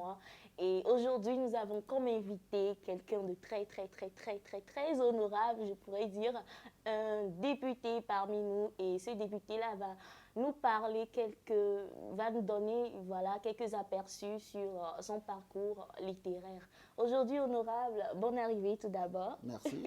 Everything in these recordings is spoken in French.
moi. Et aujourd'hui, nous avons comme invité quelqu'un de très honorable, je pourrais dire, un député parmi nous. Et ce député-là va nous parler va nous donner voilà, quelques aperçus sur son parcours littéraire. Aujourd'hui, honorable, bonne arrivée tout d'abord. Merci.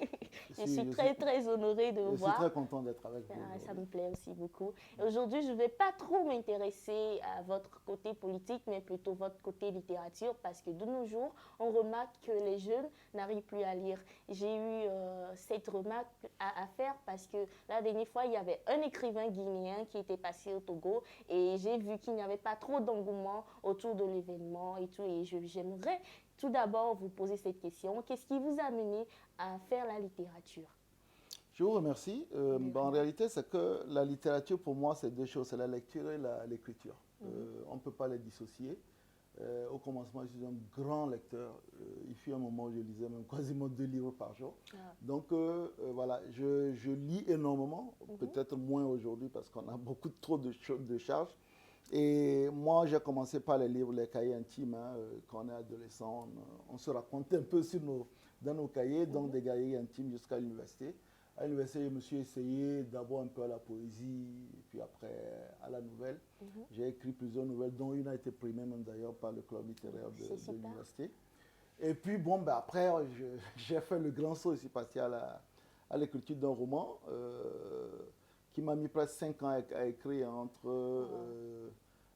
Je suis très honorée de vous Je suis voir. très content d'être avec vous Ça aujourd'hui. me plaît aussi beaucoup. Aujourd'hui, je ne vais pas trop m'intéresser à votre côté politique, mais plutôt votre côté littérature, parce que de nos jours, on remarque que les jeunes n'arrivent plus à lire. J'ai eu cette remarque à faire parce que la dernière fois, il y avait un écrivain guinéen qui était passé au Togo et j'ai vu qu'il n'y avait pas trop d'engouement autour de l'événement et tout. Et j'aimerais tout d'abord vous poser cette question. Qu'est-ce qui vous a mené à faire la littérature? Je vous remercie. En réalité, c'est que la littérature, pour moi, c'est deux choses. C'est la lecture et l'écriture. On ne peut pas les dissocier. Au commencement, je suis un grand lecteur. Il fut un moment où je lisais même quasiment 2 livres par jour. Donc, voilà, je lis énormément. Peut-être moins aujourd'hui parce qu'on a beaucoup trop de charges. Et moi, j'ai commencé par les livres, les cahiers intimes. Quand on est adolescent, on se raconte un peu dans nos cahiers, donc des cahiers intimes jusqu'à l'université. À l'université, je me suis essayé d'abord un peu à la poésie, puis après à la nouvelle. J'ai écrit plusieurs nouvelles, dont une a été primée même d'ailleurs par le club littéraire de l'université. Et puis bon, ben après, j'ai fait le grand saut, je suis passé à l'écriture d'un roman qui m'a mis presque 5 ans à écrire entre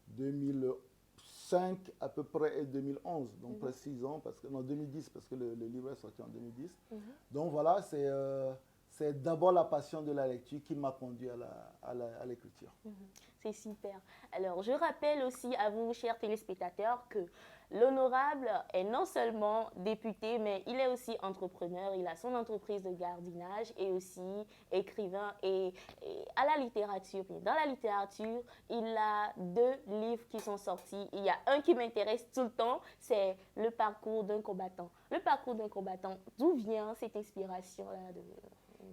2005 à peu près et 2011, donc presque 6 ans, non 2010, parce que le livre est sorti en 2010. Donc voilà, c'est d'abord la passion de la lecture qui m'a conduit à l'écriture. C'est super. Alors, je rappelle aussi à vous, chers téléspectateurs, que l'honorable est non seulement député, mais il est aussi entrepreneur. Il a son entreprise de jardinage et aussi écrivain et à la littérature. Dans la littérature, il a 2 livres qui sont sortis. Il y a un qui m'intéresse tout le temps, c'est Le parcours d'un combattant. Le parcours d'un combattant, d'où vient cette inspiration-là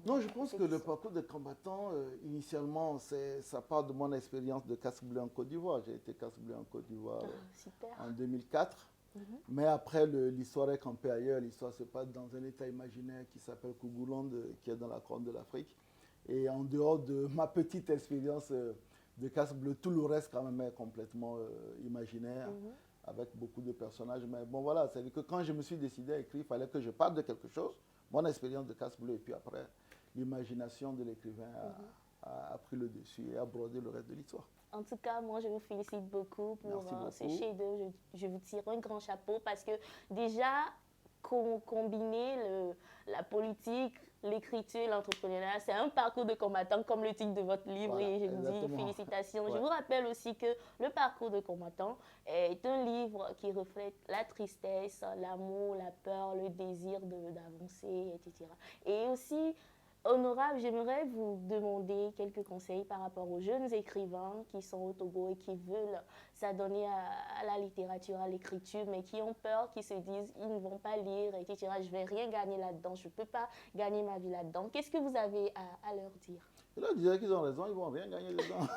Non, je pense que le parcours de combattant, initialement, ça part de mon expérience de casse bleu en Côte d'Ivoire. J'ai été casse bleu en Côte d'Ivoire en 2004. Mais après, l'histoire est campée ailleurs. L'histoire se passe dans un état imaginaire qui s'appelle Kougoulande, qui est dans la Corne de l'Afrique. Et en dehors de ma petite expérience de casse bleu, tout le reste quand même est complètement imaginaire, avec beaucoup de personnages. Mais bon, voilà, c'est-à-dire que quand je me suis décidé à écrire, il fallait que je parle de quelque chose. Mon expérience de casse bleu, et puis après, l'imagination de l'écrivain a pris le dessus et a brodé le reste de l'histoire. En tout cas, moi, je vous félicite beaucoup pour ce chef-d'œuvre. Je vous tire un grand chapeau parce que déjà, combiner la politique, l'écriture et l'entrepreneuriat, c'est un parcours de combattant comme le titre de votre livre. Voilà, et je vous dis félicitations. Ouais. Je vous rappelle aussi que le parcours de combattant est un livre qui reflète la tristesse, l'amour, la peur, le désir d'avancer, etc. Et aussi, honorable, j'aimerais vous demander quelques conseils par rapport aux jeunes écrivains qui sont au Togo et qui veulent s'adonner à la littérature, à l'écriture, mais qui ont peur, qui se disent ils ne vont pas lire, etc. Je ne vais rien gagner là-dedans, je ne peux pas gagner ma vie là-dedans. Qu'est-ce que vous avez à leur dire? Je leur disais qu'ils ont raison, ils ne vont rien gagner là-dedans.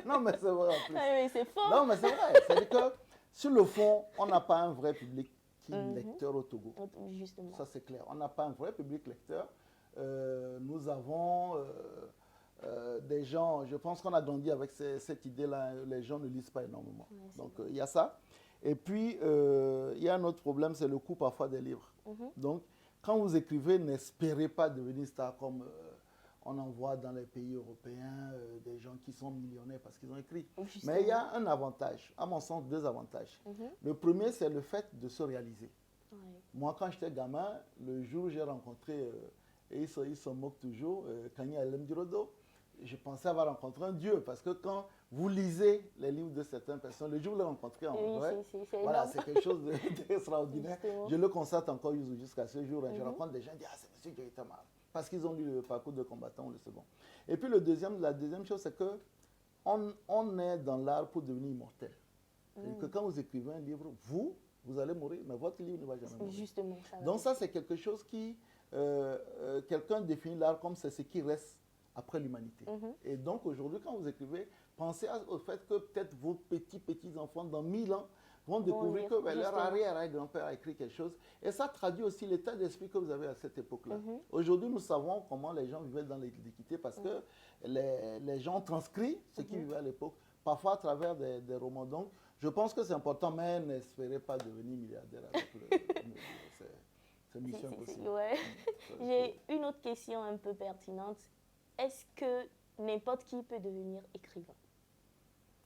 Non, mais c'est vrai en plus. Ah, mais c'est faux. Non, mais c'est vrai. C'est-à-dire que sur le fond, on n'a pas un vrai public lecteur au Togo. Justement. Ça, c'est clair. On n'a pas un vrai public lecteur. Nous avons des gens, je pense qu'on a grandi avec cette idée-là, les gens ne lisent pas énormément. Ouais, donc il y a ça. Et puis, il y a un autre problème, c'est le coût parfois des livres. Donc, quand vous écrivez, n'espérez pas devenir star comme on en voit dans les pays européens, des gens qui sont millionnaires parce qu'ils ont écrit. Justement. Mais il y a un avantage, à mon sens, 2 avantages. Le premier, c'est le fait de se réaliser. Ouais. Moi, quand j'étais gamin, le jour où j'ai rencontré... et ils se moquent toujours, Kanye Alem Dirodo, je pensais avoir rencontré un dieu, parce que quand vous lisez les livres de certaines personnes, le jour où vous les rencontrez en vrai, voilà, c'est quelque chose d'extraordinaire. Je le constate encore jusqu'à ce jour. Je rencontre des gens qui disent « Ah, c'est M. Joïtama », parce qu'ils ont lu le parcours de combattant ou le second. Et puis la deuxième chose, c'est qu'on est dans l'art pour devenir immortel. C'est-à-dire que quand vous écrivez un livre, vous allez mourir, mais votre livre ne va jamais mourir. Justement, donc ça, c'est quelque chose qui... quelqu'un définit l'art comme c'est ce qui reste après l'humanité. Et donc aujourd'hui, quand vous écrivez, pensez au fait que peut-être vos petits-enfants, dans 1000 ans, vont découvrir que leur arrière-grand-père a écrit quelque chose. Et ça traduit aussi l'état d'esprit que vous avez à cette époque-là. Aujourd'hui, nous savons comment les gens vivaient dans l'Antiquité parce que les gens ont transcrit ce qu'ils vivaient à l'époque, parfois à travers des romans. Donc, je pense que c'est important, mais n'espérez pas devenir milliardaire avec c'est mission impossible. Ouais. J'ai une autre question un peu pertinente. Est-ce que n'importe qui peut devenir écrivain?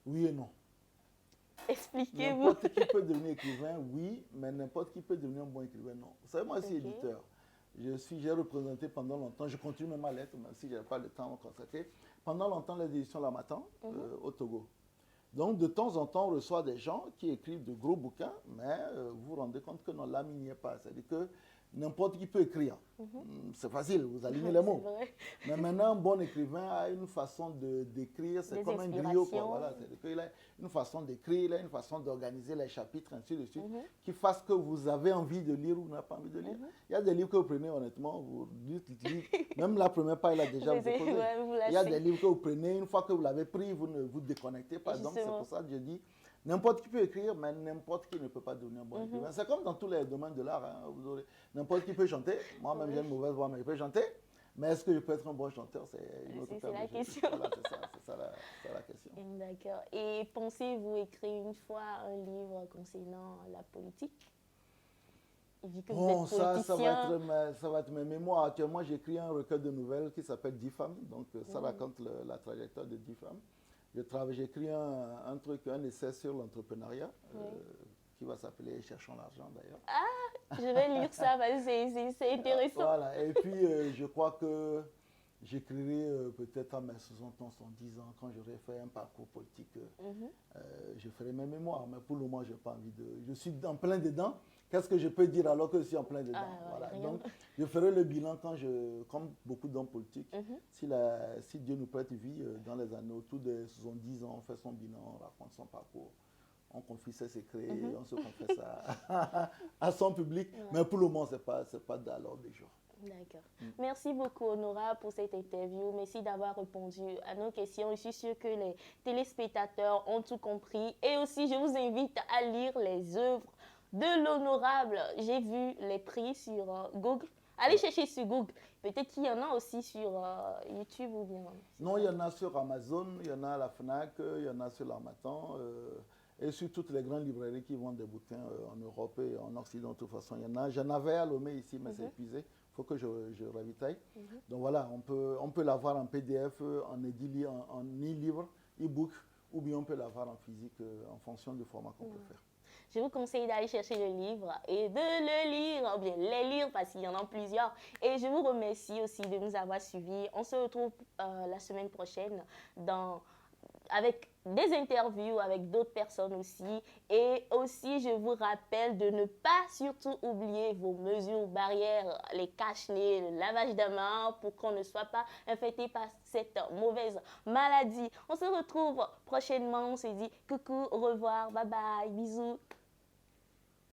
Oui et non. Expliquez-vous. N'importe qui peut devenir écrivain, oui, mais n'importe qui peut devenir un bon écrivain, non. Vous savez, moi, je suis éditeur. J'ai représenté pendant longtemps, je continue même à l'être, même si je n'ai pas le temps à me consacrer, pendant longtemps les éditions L'Harmattan au Togo. Donc, de temps en temps, on reçoit des gens qui écrivent de gros bouquins, mais vous vous rendez compte que non, l'âme n'y est pas. C'est-à-dire que n'importe qui peut écrire. C'est facile, vous alignez les mots. Mais maintenant, un bon écrivain a une façon d'écrire, c'est comme un griot. Voilà. C'est-à-dire qu'il a une façon d'écrire, il a une façon d'organiser les chapitres, ainsi de suite, qui fasse que vous avez envie de lire ou vous n'avez pas envie de lire. Il y a des livres que vous prenez, honnêtement, vous dites, même la première page, il a déjà vous déposé. Il y a des livres que vous prenez, une fois que vous l'avez pris, vous ne vous déconnectez pas. Donc, c'est pour ça que je dis, n'importe qui peut écrire, mais n'importe qui ne peut pas devenir un bon écrivain. C'est comme dans tous les domaines de l'art. Hein. N'importe qui peut chanter. Moi-même, j'ai une mauvaise voix, mais je peux chanter. Mais est-ce que je peux être un bon chanteur? C'est une autre la question. Voilà, c'est ça la question. D'accord. Et pensez-vous écrire une fois un livre concernant la politique? Vu que vous êtes politicien. Ça va être mes mémoires. Actuellement, j'écris un recueil de nouvelles qui s'appelle 10 femmes. Donc, ça raconte la trajectoire de 10 femmes. J'écris un essai sur l'entrepreneuriat qui va s'appeler Cherchons l'argent d'ailleurs. Ah, je vais lire ça, c'est intéressant. Voilà, et puis je crois que j'écrirai peut-être à mes 60 ans, 70 ans, quand j'aurai fait un parcours politique, je ferai mes mémoires. Mais pour le moment, je n'ai pas envie de... Je suis en plein dedans. Qu'est-ce que je peux dire alors que je suis en plein dedans? Voilà. Donc, je ferai le bilan comme beaucoup d'hommes politiques. Si Dieu nous prête vie, dans les années autour de 70 ans, on fait son bilan, on raconte son parcours. On confie ses secrets, on se confesse à son public. Mais pour le moment, ce n'est pas à l'ordre du jour. D'accord. Merci beaucoup, Honora, pour cette interview. Merci d'avoir répondu à nos questions. Je suis sûre que les téléspectateurs ont tout compris. Et aussi, je vous invite à lire les œuvres de l'honorable. J'ai vu les prix sur Google. Allez chercher sur Google. Peut-être qu'il y en a aussi sur YouTube ou bien... Non, il y en a sur Amazon, il y en a à la FNAC, il y en a sur l'Harmattan et sur toutes les grandes librairies qui vendent des bouquins en Europe et en Occident. De toute façon, il y en a. J'en avais à Lomé ici, mais c'est épuisé. Il faut que je ravitaille. Donc voilà, on peut l'avoir en PDF, en e-livre, e-book, ou bien on peut l'avoir en physique en fonction du format qu'on préfère. Je vous conseille d'aller chercher le livre et de le lire, ou bien les lire parce qu'il y en a plusieurs. Et je vous remercie aussi de nous avoir suivis. On se retrouve la semaine prochaine avec des interviews avec d'autres personnes aussi. Et aussi, je vous rappelle de ne pas surtout oublier vos mesures barrières, les cache-nez, le lavage de main pour qu'on ne soit pas infecté par cette mauvaise maladie. On se retrouve prochainement. On se dit coucou, au revoir, bye bye, bisous.